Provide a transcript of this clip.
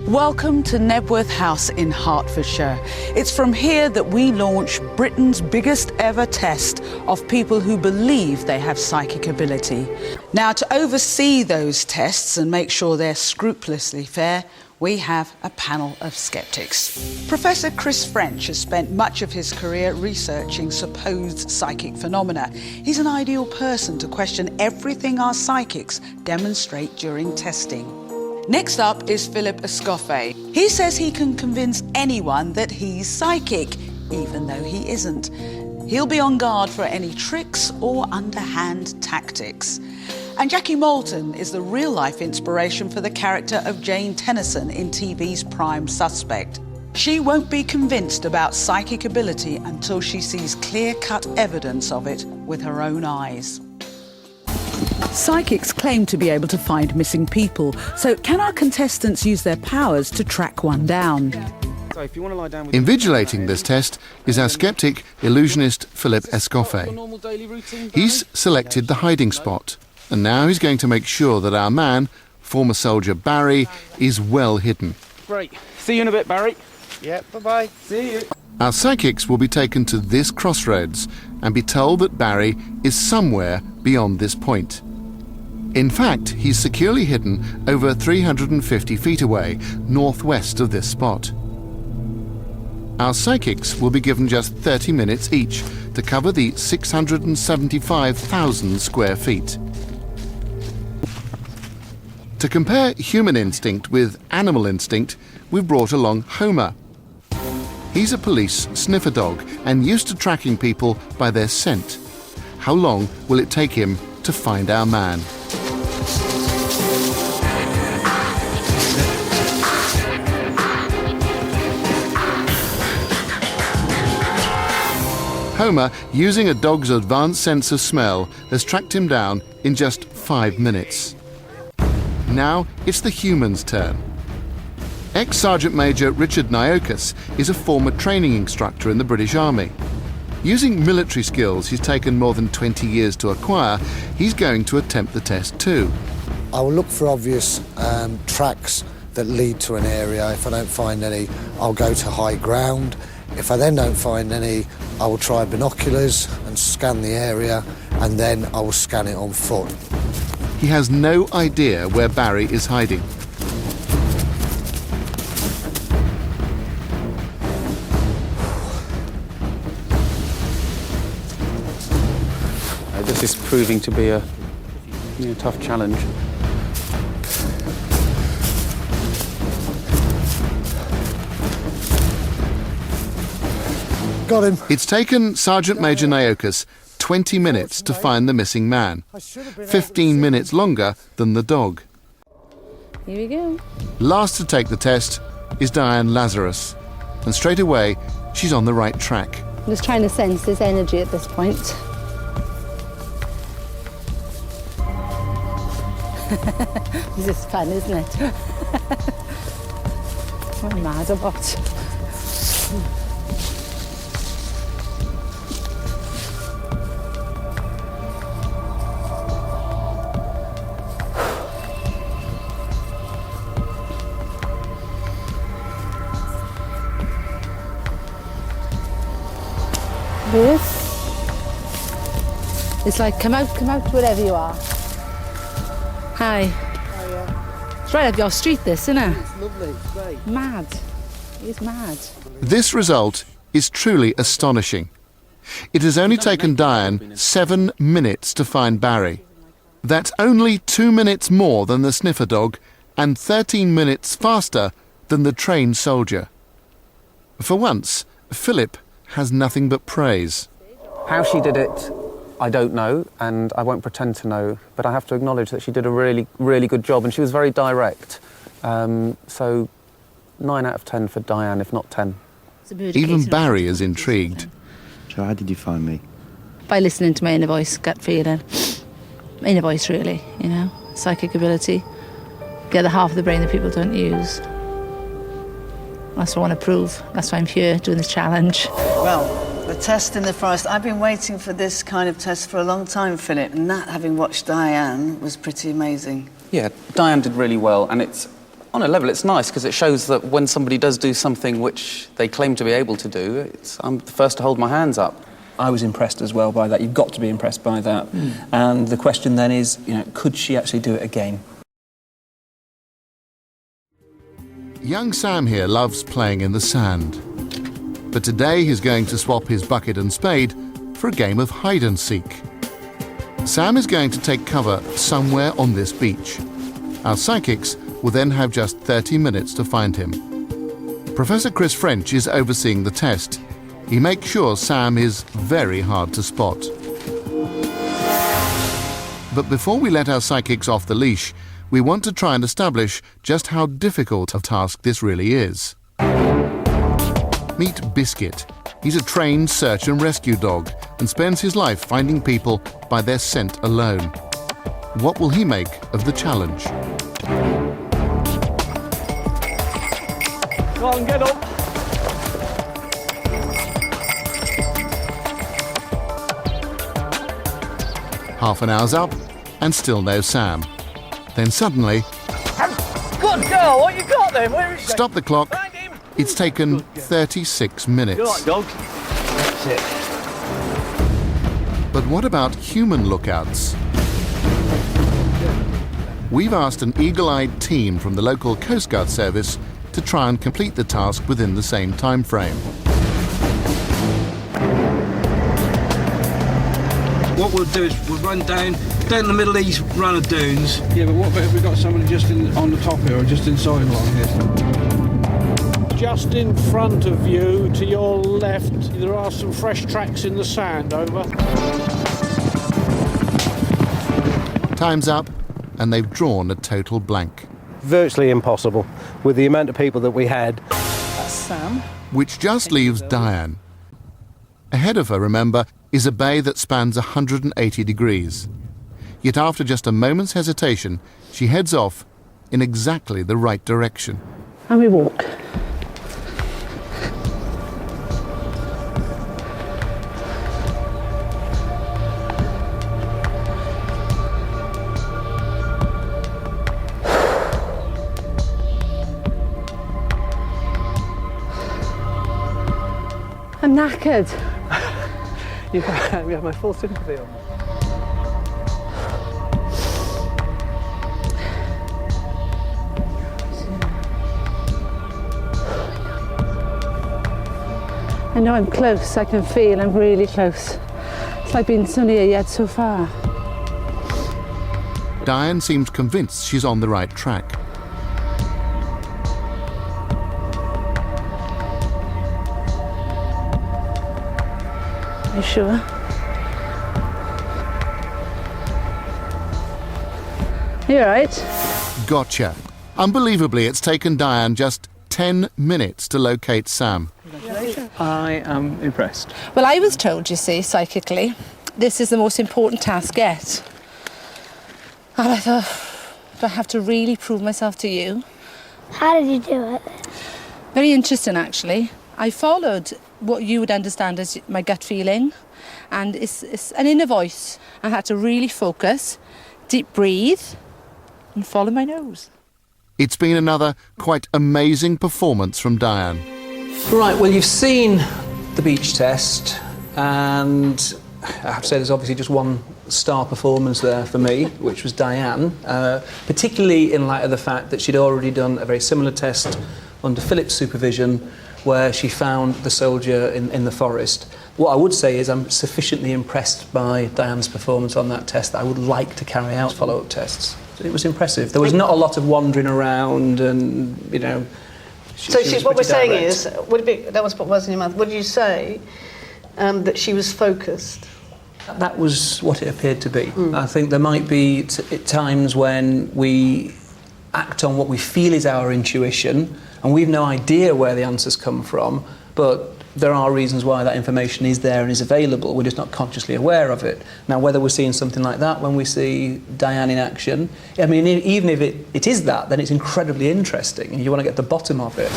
Welcome to Nebworth House in Hertfordshire. It's from here that we launch Britain's biggest ever test of people who believe they have psychic ability. Now, to oversee those tests and make sure they're scrupulously fair, we have a panel of skeptics. Professor Chris French has spent much of his career researching supposed psychic phenomena. He's an ideal person to question everything our psychics demonstrate during testing. Next up is Philip Escoffier. He says he can convince anyone that he's psychic, even though he isn't. He'll be on guard for any tricks or underhand tactics. And Jackie Moulton is the real-life inspiration for the character of Jane Tennyson in TV's Prime Suspect. She won't be convinced about psychic ability until she sees clear-cut evidence of it with her own eyes. Psychics claim to be able to find missing people, so can our contestants use their powers to track one down? Invigilating this test is our skeptic, illusionist Philip Escoffier. He's selected the hiding spot, and now he's going to make sure that our man, former soldier Barry, is well hidden. Great. See you in a bit, Barry. Yeah, bye-bye. See you. Our psychics will be taken to this crossroads and be told that Barry is somewhere beyond this point. In fact, he's securely hidden over 350 feet away, northwest of this spot. Our psychics will be given just 30 minutes each to cover the 675,000 square feet. To compare human instinct with animal instinct, we've brought along Homer. He's a police sniffer dog and used to tracking people by their scent. How long will it take him to find our man? Homer, using a dog's advanced sense of smell, has tracked him down in just 5 minutes. Now it's the human's turn. Ex-Sergeant Major Richard Niokas is a former training instructor in the British Army. Using military skills he's taken more than 20 years to acquire, he's going to attempt the test too. I will look for obvious tracks that lead to an area. If I don't find any, I'll go to high ground. If I then don't find any, I will try binoculars and scan the area, and then I will scan it on foot. He has no idea where Barry is hiding. This is proving to be a tough challenge. Got him. It's taken Sergeant Major Niokas 20 minutes to find the missing man, 15 minutes longer than the dog. Here we go. Last to take the test is Diane Lazarus, and straight away she's on the right track. I'm just trying to sense this energy at this point. This is fun, isn't it? Am I mad or what? This. It's like, come out wherever you are. Hi. Hiya. It's right up your street, this, isn't it? It's lovely, it's great. Mad. He's mad. This result is truly astonishing. It has only taken Diane 7 minutes to find Barry. That's only 2 minutes more than the sniffer dog and 13 minutes faster than the trained soldier. For once, Philip has nothing but praise. How she did it, I don't know, and I won't pretend to know, but I have to acknowledge that she did a really, really good job, and she was very direct. So 9 out of 10 for Diane, if not 10. Even Barry is intrigued. So how did you find me? By listening to my inner voice, gut feeling. Inner voice, really, you know, psychic ability. The other half of the brain that people don't use. That's what I want to prove. That's why I'm here doing this challenge. Well, the test in the forest. I've been waiting for this kind of test for a long time, Philip, and that, having watched Diane, was pretty amazing. Yeah, Diane did really well, and it's On a level, it's nice because it shows that when somebody does do something which they claim to be able to do, I'm the first to hold my hands up. I was impressed as well by that. You've got to be impressed by that. And the question then is, you know, could she actually do it again? Young Sam here loves playing in the sand. But today he's going to swap his bucket and spade for a game of hide-and-seek. Sam is going to take cover somewhere on this beach. Our psychics will then have just 30 minutes to find him. Professor Chris French is overseeing the test. He makes sure Sam is very hard to spot. But before we let our psychics off the leash, we want to try and establish just how difficult a task this really is. Meet Biscuit. He's a trained search and rescue dog and spends his life finding people by their scent alone. What will he make of the challenge? Come on, get up. Half an hour's up and still no Sam. Then suddenly... Good girl, what you got then? Where is she? Stop the clock. It's taken 36 minutes. Good dog. That's it. But what about human lookouts? We've asked an eagle-eyed team from the local Coast Guard service to try and complete the task within the same time frame. What we'll do is we'll run down the middle of these run of dunes. Yeah, but what about if we've got somebody just on the top here or just inside along here? Just in front of you, to your left, there are some fresh tracks in the sand, over. Time's up, and they've drawn a total blank. Virtually impossible with the amount of people that we had. That's Sam. Which just leaves Diane. Ahead of her, remember, is a bay that spans 180 degrees. Yet after just a moment's hesitation, she heads off in exactly the right direction. And we walk. I'm knackered. You have my full sympathy on. I know I'm close, I can feel I'm really close. It's like being so near yet so far. Diane seems convinced she's on the right track. Are you sure? You all right? Gotcha. Unbelievably, it's taken Diane just 10 minutes to locate Sam. I am impressed. Well, I was told, you see, psychically, this is the most important task yet. And I thought, do I have to really prove myself to you? How did you do it? Very interesting, actually. I followed what you would understand as my gut feeling, and it's an inner voice. I had to really focus, deep breathe, and follow my nose. It's been another quite amazing performance from Diane. Right, well, you've seen the beach test, and I have to say there's obviously just one star performance there for me, which was Diane, particularly in light of the fact that she'd already done a very similar test under Philip's supervision, where she found the soldier in the forest. What I would say is I'm sufficiently impressed by Diane's performance on that test that I would like to carry out follow-up tests. It was impressive. There was not a lot of wandering around and, you know... What we're saying is, would it be, that was what was in your mouth, would you say that she was focused? That was what it appeared to be. I think there might be times when we act on what we feel is our intuition, and we've no idea where the answers come from, but there are reasons why that information is there and is available. We're just not consciously aware of it. Now, whether we're seeing something like that when we see Diane in action, I mean, even if it is that, then it's incredibly interesting, and you want to get to the bottom of it.